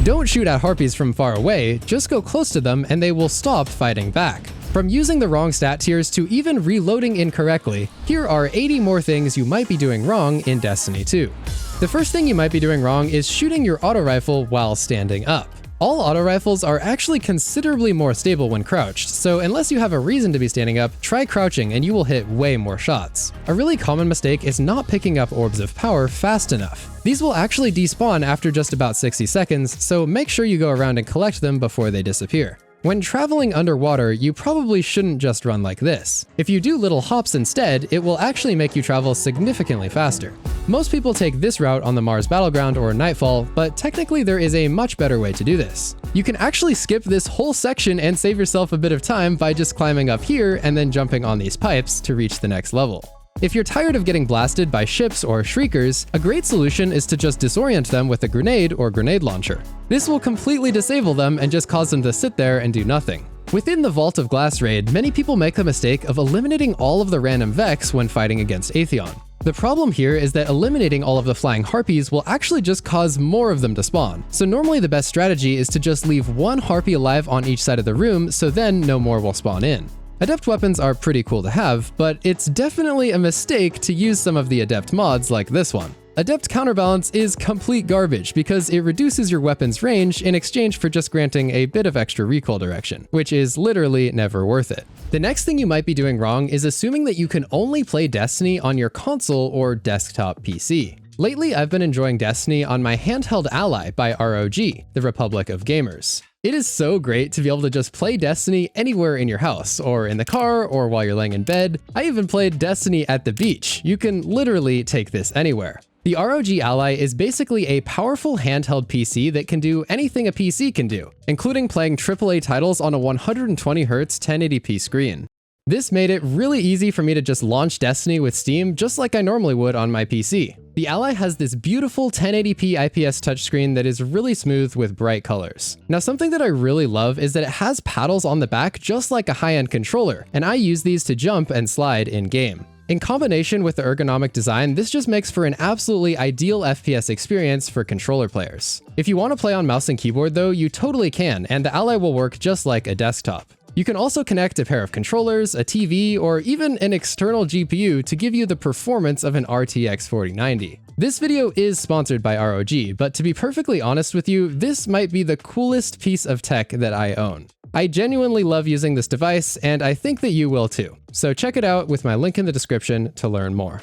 Don't shoot at harpies from far away, just go close to them and they will stop fighting back. From using the wrong stat tiers to even reloading incorrectly, here are 80 more things you might be doing wrong in Destiny 2. The first thing you might be doing wrong is shooting your auto rifle while standing up. All auto rifles are actually considerably more stable when crouched, so unless you have a reason to be standing up, try crouching and you will hit way more shots. A really common mistake is not picking up orbs of power fast enough. These will actually despawn after just about 60 seconds, so make sure you go around and collect them before they disappear. When traveling underwater, you probably shouldn't just run like this. If you do little hops instead, it will actually make you travel significantly faster. Most people take this route on the Mars Battleground or Nightfall, but technically there is a much better way to do this. You can actually skip this whole section and save yourself a bit of time by just climbing up here and then jumping on these pipes to reach the next level. If you're tired of getting blasted by ships or shriekers, a great solution is to just disorient them with a grenade or grenade launcher. This will completely disable them and just cause them to sit there and do nothing. Within the Vault of Glass raid, many people make the mistake of eliminating all of the random Vex when fighting against Atheon. The problem here is that eliminating all of the flying harpies will actually just cause more of them to spawn. So normally the best strategy is to just leave one harpy alive on each side of the room, so then no more will spawn in. Adept weapons are pretty cool to have, but it's definitely a mistake to use some of the Adept mods like this one. Adept Counterbalance is complete garbage because it reduces your weapon's range in exchange for just granting a bit of extra recoil direction, which is literally never worth it. The next thing you might be doing wrong is assuming that you can only play Destiny on your console or desktop PC. Lately, I've been enjoying Destiny on my handheld Ally by ROG, the Republic of Gamers. It is so great to be able to just play Destiny anywhere in your house, or in the car, or while you're laying in bed. I even played Destiny at the beach. You can literally take this anywhere. The ROG Ally is basically a powerful handheld PC that can do anything a PC can do, including playing AAA titles on a 120Hz 1080p screen. This made it really easy for me to just launch Destiny with Steam just like I normally would on my PC. The Ally has this beautiful 1080p IPS touchscreen that is really smooth with bright colors. Now, something that I really love is that it has paddles on the back just like a high-end controller, and I use these to jump and slide in-game. In combination with the ergonomic design, this just makes for an absolutely ideal FPS experience for controller players. If you want to play on mouse and keyboard though, you totally can, and the Ally will work just like a desktop. You can also connect a pair of controllers, a TV, or even an external GPU to give you the performance of an RTX 4090. This video is sponsored by ROG, but to be perfectly honest with you, this might be the coolest piece of tech that I own. I genuinely love using this device, and I think that you will too. So check it out with my link in the description to learn more.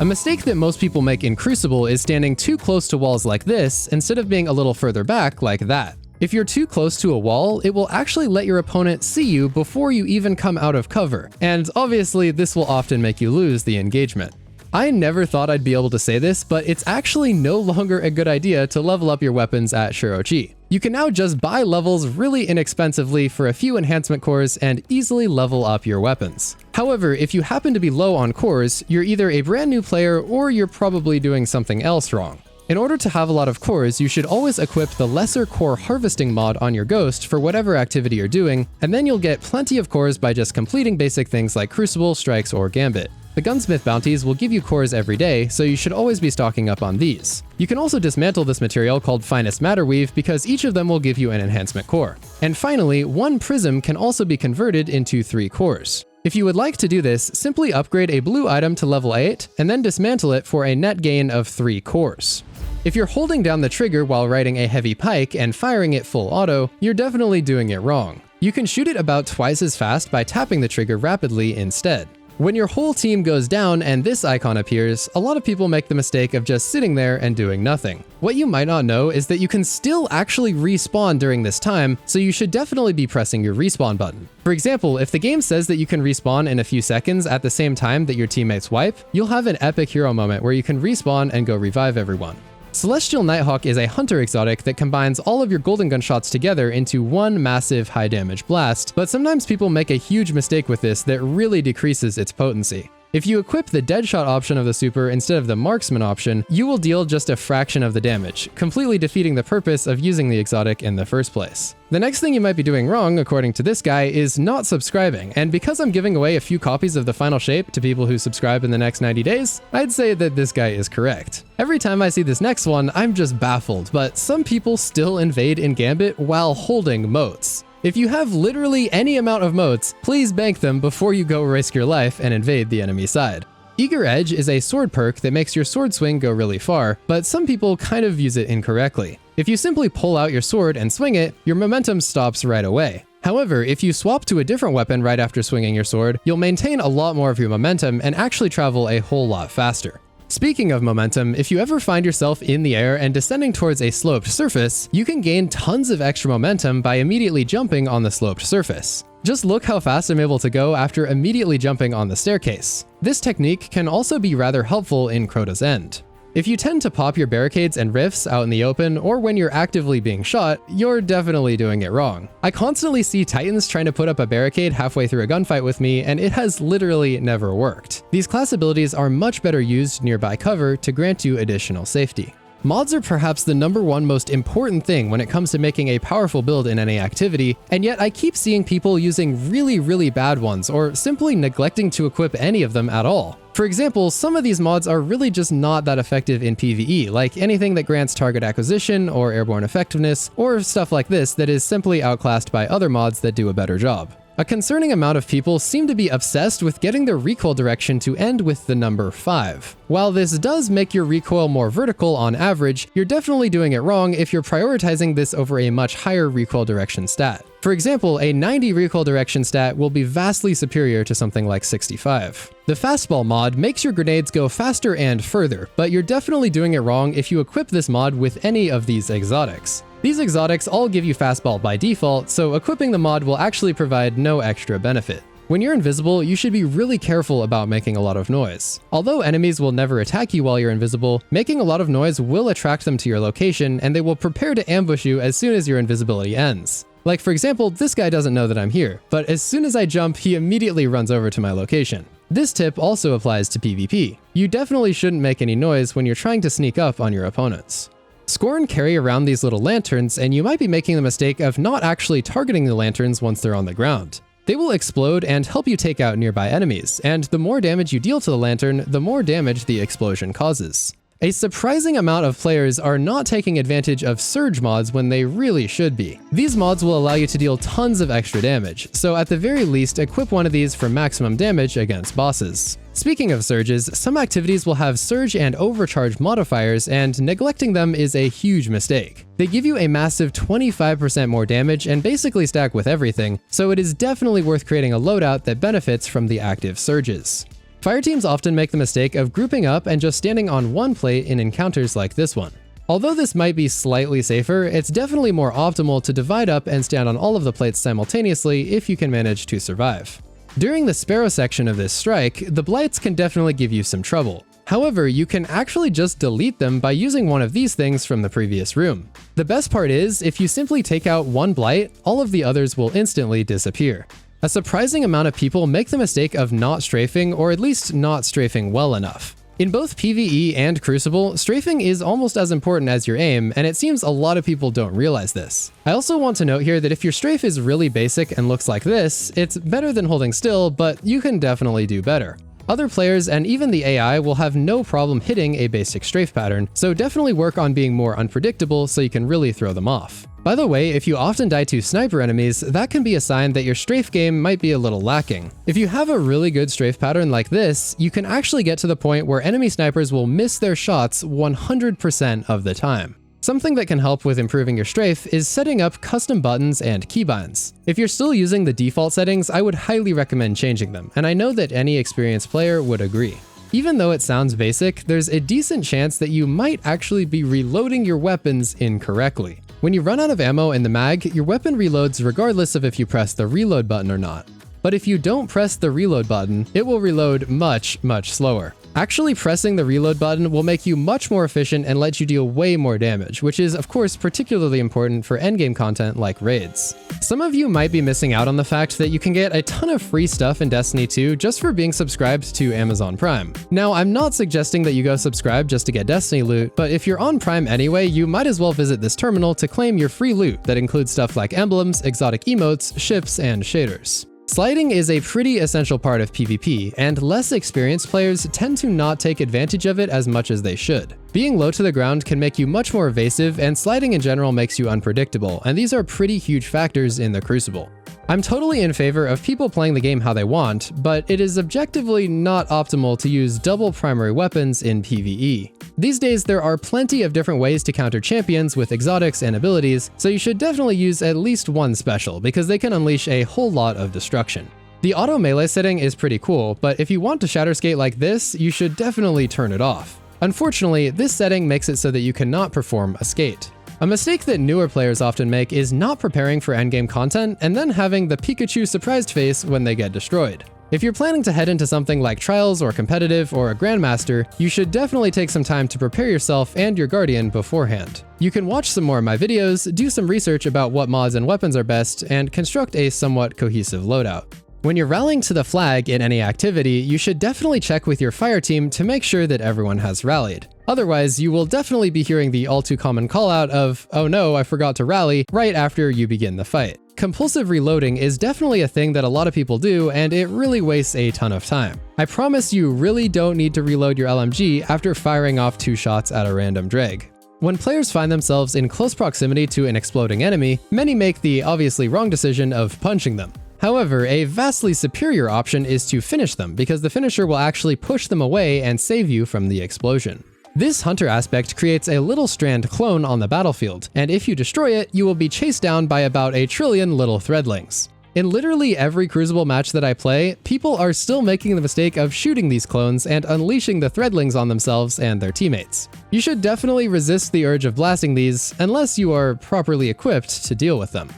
A mistake that most people make in Crucible is standing too close to walls like this instead of being a little further back like that. If you're too close to a wall, it will actually let your opponent see you before you even come out of cover, and obviously this will often make you lose the engagement. I never thought I'd be able to say this, but it's actually no longer a good idea to level up your weapons at Shirochi. You can now just buy levels really inexpensively for a few enhancement cores and easily level up your weapons. However, if you happen to be low on cores, you're either a brand new player or you're probably doing something else wrong. In order to have a lot of cores, you should always equip the lesser core harvesting mod on your Ghost for whatever activity you're doing, and then you'll get plenty of cores by just completing basic things like Crucible, Strikes, or Gambit. The Gunsmith bounties will give you cores every day, so you should always be stocking up on these. You can also dismantle this material called Finest Matter Weave because each of them will give you an enhancement core. And finally, one prism can also be converted into 3 cores. If you would like to do this, simply upgrade a blue item to level 8 and then dismantle it for a net gain of 3 cores. If you're holding down the trigger while riding a heavy pike and firing it full auto, you're definitely doing it wrong. You can shoot it about twice as fast by tapping the trigger rapidly instead. When your whole team goes down and this icon appears, a lot of people make the mistake of just sitting there and doing nothing. What you might not know is that you can still actually respawn during this time, so you should definitely be pressing your respawn button. For example, if the game says that you can respawn in a few seconds at the same time that your teammates wipe, you'll have an epic hero moment where you can respawn and go revive everyone. Celestial Nighthawk is a hunter exotic that combines all of your golden gun shots together into one massive high damage blast, but sometimes people make a huge mistake with this that really decreases its potency. If you equip the Deadshot option of the super instead of the Marksman option, you will deal just a fraction of the damage, completely defeating the purpose of using the exotic in the first place. The next thing you might be doing wrong, according to this guy, is not subscribing, and because I'm giving away a few copies of the final shape to people who subscribe in the next 90 days, I'd say that this guy is correct. Every time I see this next one, I'm just baffled, but some people still invade in Gambit while holding moats. If you have literally any amount of moats, please bank them before you go risk your life and invade the enemy side. Eager Edge is a sword perk that makes your sword swing go really far, but some people kind of use it incorrectly. If you simply pull out your sword and swing it, your momentum stops right away. However, if you swap to a different weapon right after swinging your sword, you'll maintain a lot more of your momentum and actually travel a whole lot faster. Speaking of momentum, if you ever find yourself in the air and descending towards a sloped surface, you can gain tons of extra momentum by immediately jumping on the sloped surface. Just look how fast I'm able to go after immediately jumping on the staircase. This technique can also be rather helpful in Crota's End. If you tend to pop your barricades and rifts out in the open, or when you're actively being shot, you're definitely doing it wrong. I constantly see Titans trying to put up a barricade halfway through a gunfight with me, and it has literally never worked. These class abilities are much better used nearby cover to grant you additional safety. Mods are perhaps the #1 most important thing when it comes to making a powerful build in any activity, and yet I keep seeing people using really bad ones or simply neglecting to equip any of them at all. For example, some of these mods are really just not that effective in PvE, like anything that grants target acquisition or airborne effectiveness, or stuff like this that is simply outclassed by other mods that do a better job. A concerning amount of people seem to be obsessed with getting their recoil direction to end with the number 5. While this does make your recoil more vertical on average, you're definitely doing it wrong if you're prioritizing this over a much higher recoil direction stat. For example, a 90 recoil direction stat will be vastly superior to something like 65. The fastball mod makes your grenades go faster and further, but you're definitely doing it wrong if you equip this mod with any of these exotics. These exotics all give you fastball by default, so equipping the mod will actually provide no extra benefit. When you're invisible, you should be really careful about making a lot of noise. Although enemies will never attack you while you're invisible, making a lot of noise will attract them to your location, and they will prepare to ambush you as soon as your invisibility ends. Like for example, this guy doesn't know that I'm here, but as soon as I jump, he immediately runs over to my location. This tip also applies to PvP. You definitely shouldn't make any noise when you're trying to sneak up on your opponents. Scorn carry around these little lanterns, and you might be making the mistake of not actually targeting the lanterns once they're on the ground. They will explode and help you take out nearby enemies, and the more damage you deal to the lantern, the more damage the explosion causes. A surprising amount of players are not taking advantage of surge mods when they really should be. These mods will allow you to deal tons of extra damage, so at the very least equip one of these for maximum damage against bosses. Speaking of surges, some activities will have surge and overcharge modifiers, and neglecting them is a huge mistake. They give you a massive 25% more damage and basically stack with everything, so it is definitely worth creating a loadout that benefits from the active surges. Fireteams often make the mistake of grouping up and just standing on one plate in encounters like this one. Although this might be slightly safer, it's definitely more optimal to divide up and stand on all of the plates simultaneously if you can manage to survive. During the Sparrow section of this strike, the blights can definitely give you some trouble. However, you can actually just delete them by using one of these things from the previous room. The best part is, if you simply take out one blight, all of the others will instantly disappear. A surprising amount of people make the mistake of not strafing, or at least not strafing well enough. In both PvE and Crucible, strafing is almost as important as your aim, and it seems a lot of people don't realize this. I also want to note here that if your strafe is really basic and looks like this, it's better than holding still, but you can definitely do better. Other players and even the AI will have no problem hitting a basic strafe pattern, so definitely work on being more unpredictable so you can really throw them off. By the way, if you often die to sniper enemies, that can be a sign that your strafe game might be a little lacking. If you have a really good strafe pattern like this, you can actually get to the point where enemy snipers will miss their shots 100% of the time. Something that can help with improving your strafe is setting up custom buttons and keybinds. If you're still using the default settings, I would highly recommend changing them, and I know that any experienced player would agree. Even though it sounds basic, there's a decent chance that you might actually be reloading your weapons incorrectly. When you run out of ammo in the mag, your weapon reloads regardless of if you press the reload button or not. But if you don't press the reload button, it will reload much slower. Actually pressing the reload button will make you much more efficient and let you deal way more damage, which is of course particularly important for endgame content like raids. Some of you might be missing out on the fact that you can get a ton of free stuff in Destiny 2 just for being subscribed to Amazon Prime. Now, I'm not suggesting that you go subscribe just to get Destiny loot, but if you're on Prime anyway, you might as well visit this terminal to claim your free loot that includes stuff like emblems, exotic emotes, ships, and shaders. Sliding is a pretty essential part of PvP, and less experienced players tend to not take advantage of it as much as they should. Being low to the ground can make you much more evasive, and sliding in general makes you unpredictable, and these are pretty huge factors in the Crucible. I'm totally in favor of people playing the game how they want, but it is objectively not optimal to use double primary weapons in PvE. These days, there are plenty of different ways to counter champions with exotics and abilities, so you should definitely use at least one special because they can unleash a whole lot of destruction. The auto melee setting is pretty cool, but if you want to shatter skate like this, you should definitely turn it off. Unfortunately, this setting makes it so that you cannot perform a skate. A mistake that newer players often make is not preparing for endgame content and then having the Pikachu surprised face when they get destroyed. If you're planning to head into something like Trials or Competitive or a Grandmaster, you should definitely take some time to prepare yourself and your Guardian beforehand. You can watch some more of my videos, do some research about what mods and weapons are best, and construct a somewhat cohesive loadout. When you're rallying to the flag in any activity, you should definitely check with your fire team to make sure that everyone has rallied. Otherwise, you will definitely be hearing the all too common call out of, "Oh no, I forgot to rally," right after you begin the fight. Compulsive reloading is definitely a thing that a lot of people do, and it really wastes a ton of time. I promise you really don't need to reload your LMG after firing off 2 shots at a random drag. When players find themselves in close proximity to an exploding enemy, many make the obviously wrong decision of punching them. However, a vastly superior option is to finish them, because the finisher will actually push them away and save you from the explosion. This hunter aspect creates a little strand clone on the battlefield, and if you destroy it, you will be chased down by about 1 trillion little threadlings. In literally every Crucible match that I play, people are still making the mistake of shooting these clones and unleashing the threadlings on themselves and their teammates. You should definitely resist the urge of blasting these, unless you are properly equipped to deal with them.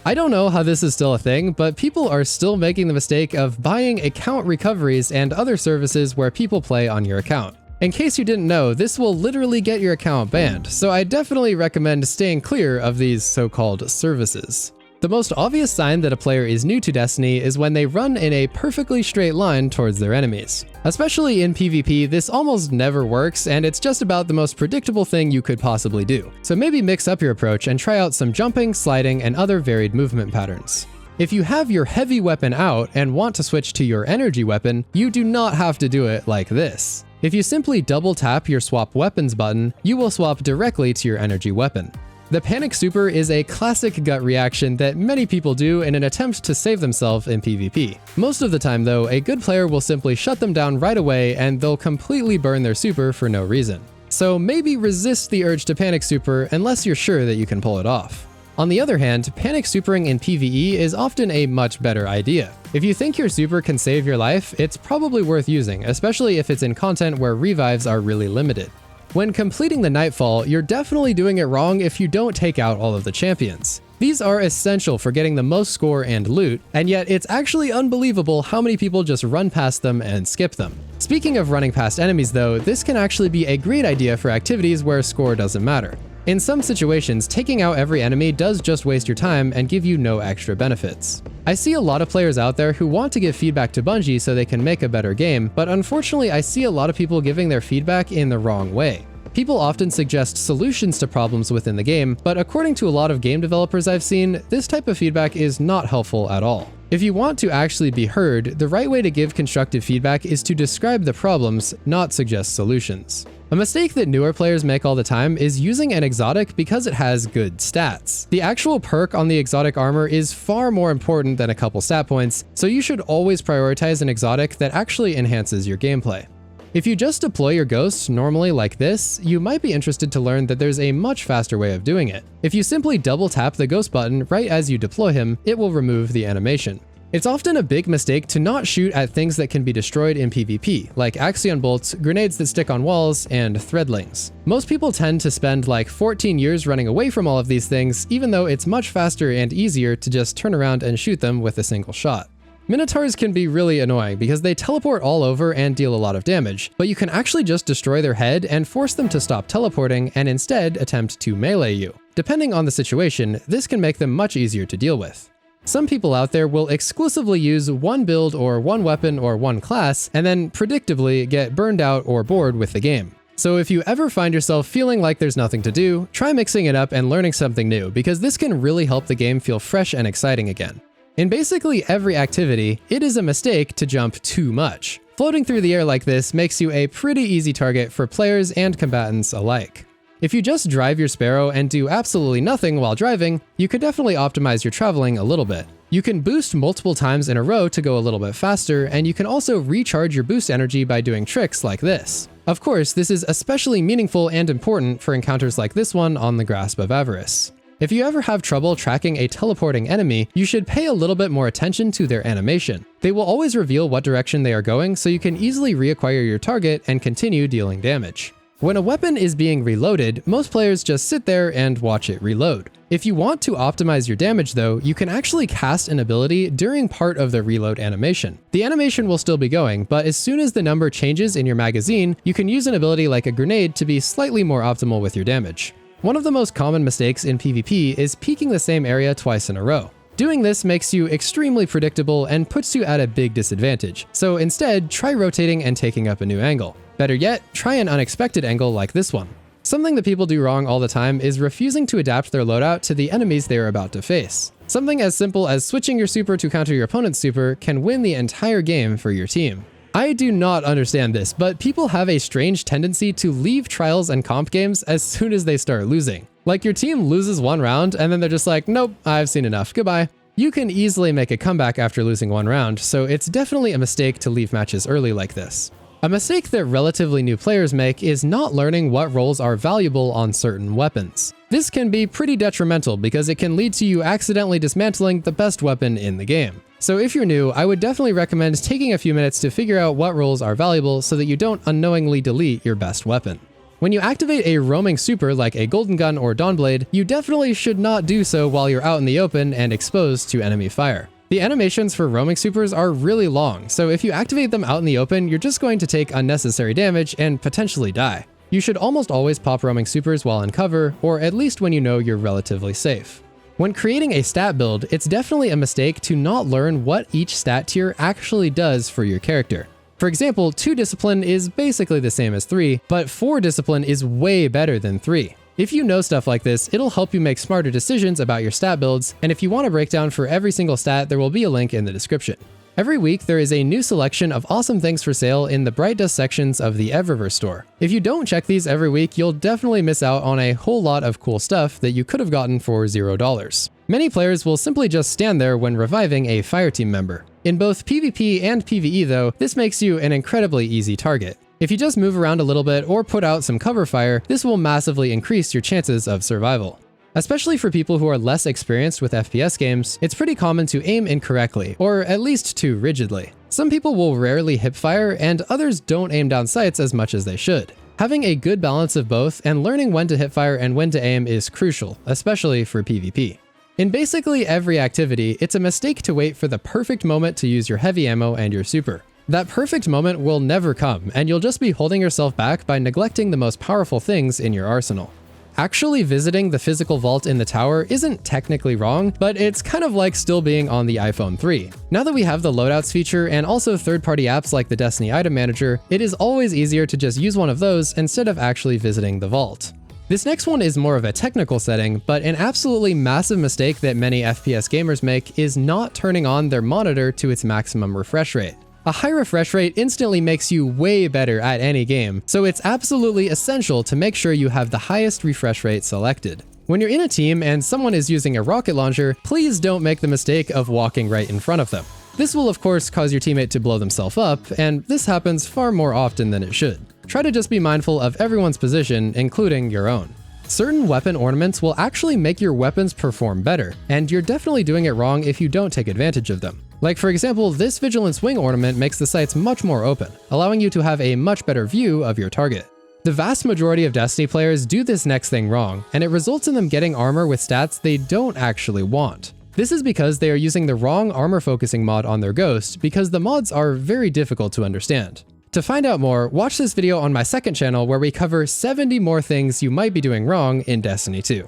I don't know how this is still a thing, but people are still making the mistake of buying account recoveries and other services where people play on your account. In case you didn't know, this will literally get your account banned, so I definitely recommend staying clear of these so-called services. The most obvious sign that a player is new to Destiny is when they run in a perfectly straight line towards their enemies. Especially in PvP, this almost never works, and it's just about the most predictable thing you could possibly do. So maybe mix up your approach and try out some jumping, sliding, and other varied movement patterns. If you have your heavy weapon out and want to switch to your energy weapon, you do not have to do it like this. If you simply double tap your swap weapons button, you will swap directly to your energy weapon. The panic super is a classic gut reaction that many people do in an attempt to save themselves in PvP. Most of the time though, a good player will simply shut them down right away and they'll completely burn their super for no reason. So maybe resist the urge to panic super unless you're sure that you can pull it off. On the other hand, panic supering in PvE is often a much better idea. If you think your super can save your life, it's probably worth using, especially if it's in content where revives are really limited. When completing the Nightfall, you're definitely doing it wrong if you don't take out all of the champions. These are essential for getting the most score and loot, and yet it's actually unbelievable how many people just run past them and skip them. Speaking of running past enemies though, this can actually be a great idea for activities where score doesn't matter. In some situations, taking out every enemy does just waste your time and give you no extra benefits. I see a lot of players out there who want to give feedback to Bungie so they can make a better game, but unfortunately I see a lot of people giving their feedback in the wrong way. People often suggest solutions to problems within the game, but according to a lot of game developers I've seen, this type of feedback is not helpful at all. If you want to actually be heard, the right way to give constructive feedback is to describe the problems, not suggest solutions. A mistake that newer players make all the time is using an exotic because it has good stats. The actual perk on the exotic armor is far more important than a couple stat points, so you should always prioritize an exotic that actually enhances your gameplay. If you just deploy your ghost normally like this, you might be interested to learn that there's a much faster way of doing it. If you simply double tap the ghost button right as you deploy him, it will remove the animation. It's often a big mistake to not shoot at things that can be destroyed in PvP, like Axion bolts, grenades that stick on walls, and threadlings. Most people tend to spend like 14 years running away from all of these things, even though it's much faster and easier to just turn around and shoot them with a single shot. Minotaurs can be really annoying because they teleport all over and deal a lot of damage, but you can actually just destroy their head and force them to stop teleporting and instead attempt to melee you. Depending on the situation, this can make them much easier to deal with. Some people out there will exclusively use one build or one weapon or one class, and then predictably get burned out or bored with the game. So if you ever find yourself feeling like there's nothing to do, try mixing it up and learning something new, because this can really help the game feel fresh and exciting again. In basically every activity, it is a mistake to jump too much. Floating through the air like this makes you a pretty easy target for players and combatants alike. If you just drive your Sparrow and do absolutely nothing while driving, you could definitely optimize your traveling a little bit. You can boost multiple times in a row to go a little bit faster, and you can also recharge your boost energy by doing tricks like this. Of course, this is especially meaningful and important for encounters like this one on the Grasp of Avarice. If you ever have trouble tracking a teleporting enemy, you should pay a little bit more attention to their animation. They will always reveal what direction they are going, so you can easily reacquire your target and continue dealing damage. When a weapon is being reloaded, most players just sit there and watch it reload. If you want to optimize your damage though, you can actually cast an ability during part of the reload animation. The animation will still be going, but as soon as the number changes in your magazine, you can use an ability like a grenade to be slightly more optimal with your damage. One of the most common mistakes in PvP is peeking the same area twice in a row. Doing this makes you extremely predictable and puts you at a big disadvantage, so instead try rotating and taking up a new angle. Better yet, try an unexpected angle like this one. Something that people do wrong all the time is refusing to adapt their loadout to the enemies they are about to face. Something as simple as switching your super to counter your opponent's super can win the entire game for your team. I do not understand this, but people have a strange tendency to leave trials and comp games as soon as they start losing. Like your team loses one round and then they're just like, nope, I've seen enough, goodbye. You can easily make a comeback after losing one round, so it's definitely a mistake to leave matches early like this. A mistake that relatively new players make is not learning what roles are valuable on certain weapons. This can be pretty detrimental because it can lead to you accidentally dismantling the best weapon in the game. So if you're new, I would definitely recommend taking a few minutes to figure out what roles are valuable so that you don't unknowingly delete your best weapon. When you activate a roaming super like a Golden Gun or Dawnblade, you definitely should not do so while you're out in the open and exposed to enemy fire. The animations for roaming supers are really long, so if you activate them out in the open, you're just going to take unnecessary damage and potentially die. You should almost always pop roaming supers while in cover, or at least when you know you're relatively safe. When creating a stat build, it's definitely a mistake to not learn what each stat tier actually does for your character. For example, 2 Discipline is basically the same as 3, but 4 Discipline is way better than 3. If you know stuff like this, it'll help you make smarter decisions about your stat builds, and if you want a breakdown for every single stat, there will be a link in the description. Every week, there is a new selection of awesome things for sale in the Bright Dust sections of the Eververse store. If you don't check these every week, you'll definitely miss out on a whole lot of cool stuff that you could have gotten for $0. Many players will simply just stand there when reviving a fireteam member. In both PvP and PvE though, this makes you an incredibly easy target. If you just move around a little bit or put out some cover fire, this will massively increase your chances of survival. Especially for people who are less experienced with FPS games, it's pretty common to aim incorrectly, or at least too rigidly. Some people will rarely hipfire, and others don't aim down sights as much as they should. Having a good balance of both and learning when to hipfire and when to aim is crucial, especially for PvP. In basically every activity, it's a mistake to wait for the perfect moment to use your heavy ammo and your super. That perfect moment will never come, and you'll just be holding yourself back by neglecting the most powerful things in your arsenal. Actually visiting the physical vault in the tower isn't technically wrong, but it's kind of like still being on the iPhone 3. Now that we have the loadouts feature and also third-party apps like the Destiny Item Manager, it is always easier to just use one of those instead of actually visiting the vault. This next one is more of a technical setting, but an absolutely massive mistake that many FPS gamers make is not turning on their monitor to its maximum refresh rate. A high refresh rate instantly makes you way better at any game, so it's absolutely essential to make sure you have the highest refresh rate selected. When you're in a team and someone is using a rocket launcher, please don't make the mistake of walking right in front of them. This will of course cause your teammate to blow themselves up, and this happens far more often than it should. Try to just be mindful of everyone's position, including your own. Certain weapon ornaments will actually make your weapons perform better, and you're definitely doing it wrong if you don't take advantage of them. Like for example, this Vigilance Wing ornament makes the sights much more open, allowing you to have a much better view of your target. The vast majority of Destiny players do this next thing wrong, and it results in them getting armor with stats they don't actually want. This is because they are using the wrong armor focusing mod on their Ghost, because the mods are very difficult to understand. To find out more, watch this video on my second channel where we cover 70 more things you might be doing wrong in Destiny 2.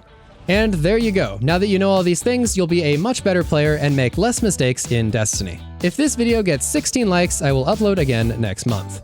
And there you go. Now that you know all these things, you'll be a much better player and make less mistakes in Destiny. If this video gets 16 likes, I will upload again next month.